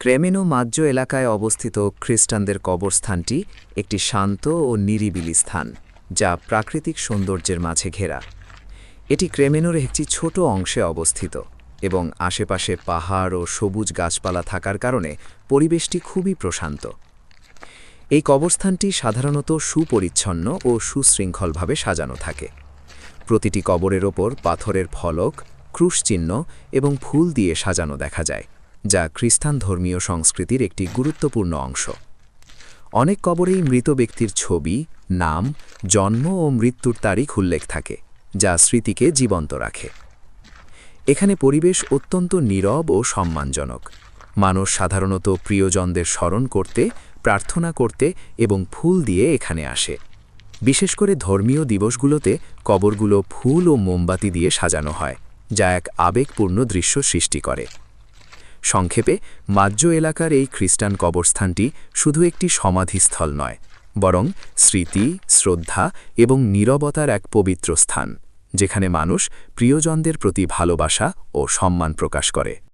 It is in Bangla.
ক্রেমেনো মাজ্জো এলাকায় অবস্থিত খ্রিস্টানদের কবরস্থানটি একটি শান্ত ও নিরিবিলি স্থান, যা প্রাকৃতিক সৌন্দর্যের মাঝে ঘেরা। এটি ক্রেমেনোর একটি ছোট অংশে অবস্থিত এবং আশেপাশে পাহাড় ও সবুজ গাছপালা থাকার কারণে পরিবেশটি খুবই প্রশান্ত। এই কবরস্থানটি সাধারণত সুপরিচ্ছন্ন ও সুশৃঙ্খলভাবে সাজানো থাকে। প্রতিটি কবরের ওপর পাথরের ফলক, ক্রুশচিহ্ন এবং ফুল দিয়ে সাজানো দেখা যায়, যা খ্রিস্টান ধর্মীয় সংস্কৃতির একটি গুরুত্বপূর্ণ অংশ। অনেক কবরেই মৃত ব্যক্তির ছবি, নাম, জন্ম ও মৃত্যুর তারিখ উল্লেখ থাকে, যা স্মৃতিকে জীবন্ত রাখে। এখানে পরিবেশ অত্যন্ত নীরব ও সম্মানজনক। মানুষ সাধারণত প্রিয়জনদের স্মরণ করতে, প্রার্থনা করতে এবং ফুল দিয়ে এখানে আসে। বিশেষ করে ধর্মীয় দিবসগুলোতে কবরগুলো ফুল ও মোমবাতি দিয়ে সাজানো হয়, যা এক আবেগপূর্ণ দৃশ্য সৃষ্টি করে। সংক্ষেপে, মাজ্জো এলাকার এই খ্রিস্টান কবরস্থানটি শুধু একটি সমাধিস্থল নয়, বরং স্মৃতি, শ্রদ্ধা এবং নীরবতার এক পবিত্র স্থান, যেখানে মানুষ প্রিয়জনদের প্রতি ভালোবাসা ও সম্মান প্রকাশ করে।